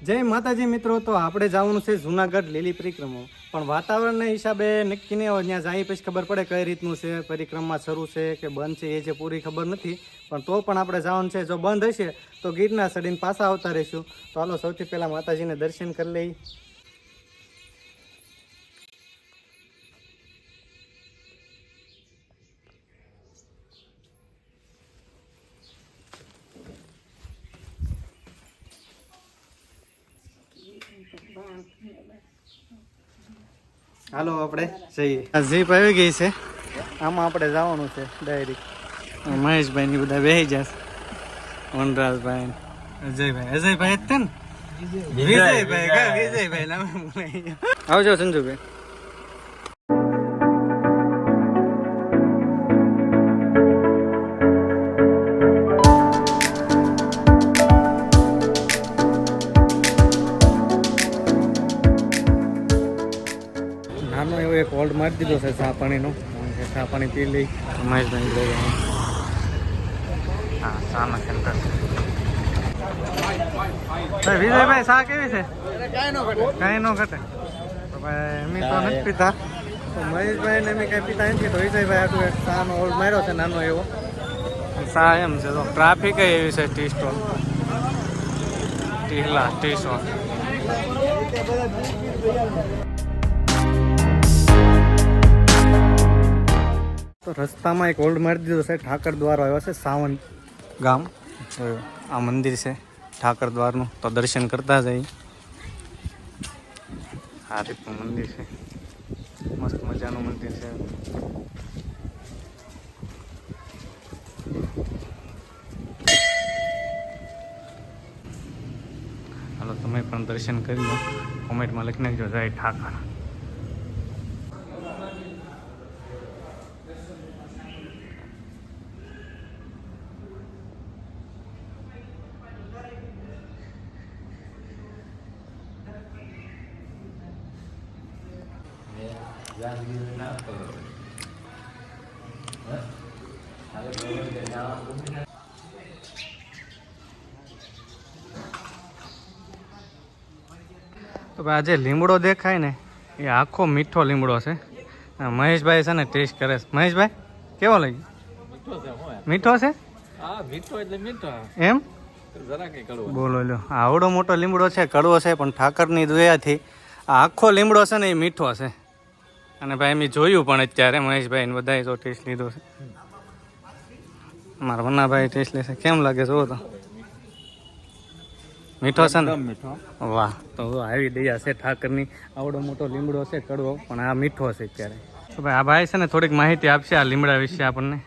જય માતાજી મિત્રો, તો આપણે જવાનું છે જુનાગઢ લીલી પરિક્રમા, પણ વાતાવરણના હિસાબે નક્કી નહીં હોય. ત્યાં જાય પછી ખબર પડે કઈ રીતનું છે, પરિક્રમા શરૂ છે કે બંધ છે એ જે પૂરી ખબર નથી. પણ તો પણ આપણે જવાનું છે. જો બંધ હશે તો ગિરનાર ચડીને પાછા આવતા રહીશું. તો હાલો સૌથી પહેલાં માતાજીને દર્શન કરી લઈ. હાલો આપણે જઈએ. જીપ આવી ગઈ છે, આમાં આપણે જવાનું છે ડાયરેક્ટ. મહેશભાઈ ની બધા બેસી જશે, વનરાજભાઈ, અજયભાઈ જ છે ને, વિજયભાઈ નામ બોલાઈ. આવજો સંજુભાઈ. નાનો એવો એક હોલ્ડ મારી દીધો છે ચા પાણીનો. ચા પાણી પી લઈ. મહેશભાઈ હા ચાનો સેન્ટર. વિજયભાઈ ચા કેવી છે? કાંઈ નો ઘટે. તો ભાઈ અમે તો નથી પીતા, તો મહેશભાઈ ને અમે કાંઈ પીતા નથી. તો વિજયભાઈ આટલું એક ચાનો હોલ્ડ માર્યો છે નાનો એવો. ચા એમ છે તો ટ્રાફિક એવી છે. Tea stall, tea stall. તો રસ્તામાં એક હોલ્ડ મારી દીધો છે. ઠાકર દ્વાર આવ્યો છે, સાવન ગામ. આ મંદિર છે ઠાકર દ્વારનું, તો દર્શન કરતા જઈએ. આ રીતનું મંદિર છે, મસ્ત મજાનું મંદિર છે. હાલો તમે પણ દર્શન કરી લો. કોમેન્ટમાં લખી નાખજો જય ઠાકર. તો ભાઈ આજે લીમડો દેખાય ને એ આખો મીઠો લીમડો છે. મહેશભાઈ છે ને ટેસ્ટ કરે છે. મહેશભાઈ કેવો લાગ્યો? મીઠો છે. એમ બોલો લ્યો. આવડો મોટો લીમડો છે, કડવો છે, પણ ઠાકરની દયાથી આ આખો લીમડો છે ને એ મીઠો છે. અને ભાઈ એમ જોયું પણ અત્યારે મહેશભાઈ બધાએ તો ટેસ્ટ લીધો છે. મારા વનાભાઈ ટેસ્ટ લેશે. કેમ લાગે જુઓ તો? મીઠો છે ને? વાહ, તો આવી દયા છે ઠાકરની. આવડો મોટો લીમડો છે, કડવો, પણ આ મીઠો છે અત્યારે. તો ભાઈ આ ભાઈ છે ને થોડીક માહિતી આપશે આ લીમડા વિશે આપણને.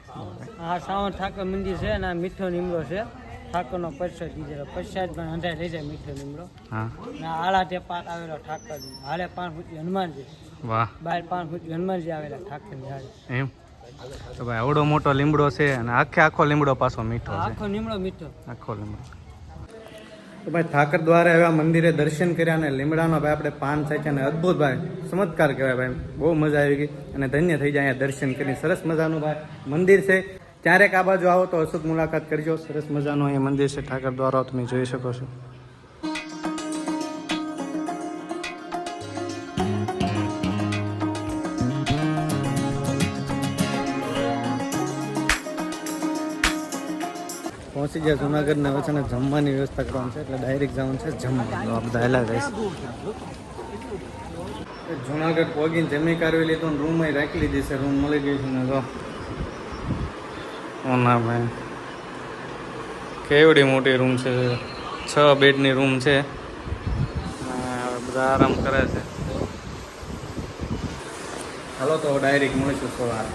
આ સાવન ઠાકર મંદિર છે અને આ મીઠો લીમડો છે. ઠાકરનો પ્રસાદ દીધેલો, પ્રસાદ પણ અંધારે લઈ જાય મીઠો લીમડો. હા, આળા તે પાત આવેલો ઠાકર, હાલે 5 ફૂટ હનુમાનજી. વાહ, બહાર 5 ફૂટ હનુમાનજી આવેલા ઠાકરની હારે. એમ. તો ભાઈ આવડો મોટો લીમડો છે અને આખો લીમડો પાછો મીઠો છે. આખો લીમડો મીઠો, આખો લીમડો. તો ભાઈ ઠાકર દ્વારા એવા મંદિરે દર્શન કર્યા અને લીમડાનો ભાઈ આપણે પાન ચાખ્યા. અને અદ્ભુત ભાઈ ચમત્કાર કહેવાય ભાઈ. બહુ મજા આવી ગઈ અને ધન્ય થઈ જાય અહીંયા દર્શન કરી. સરસ મજાનું ભાઈ મંદિર છે. ક્યારેક આ બાજુ આવો તો અચૂક મુલાકાત કરજો. સરસ મજાનું અહીંયા મંદિર છે ઠાકર દ્વારા, તમે જોઈ શકો છો. પહોંચી ગયા જુનાગઢ ને. હવે છે ને જમવાની વ્યવસ્થા કરવાની છે, એટલે ડાયરેક્ટ જવાનું છે જમવા. બધા હેલા જઈશ. જુનાગઢ પહોંચીને જમી કાઢવી લીધું, રૂમ રાખી લીધી છે. રૂમ મળી ગઈ છે ને તો ના ભાઈ કેવડી મોટી રૂમ છે. 6 બેડની રૂમ છે. બધા આરામ કરે છે. હાલો તો ડાયરેક્ટ મળીશું સવારે.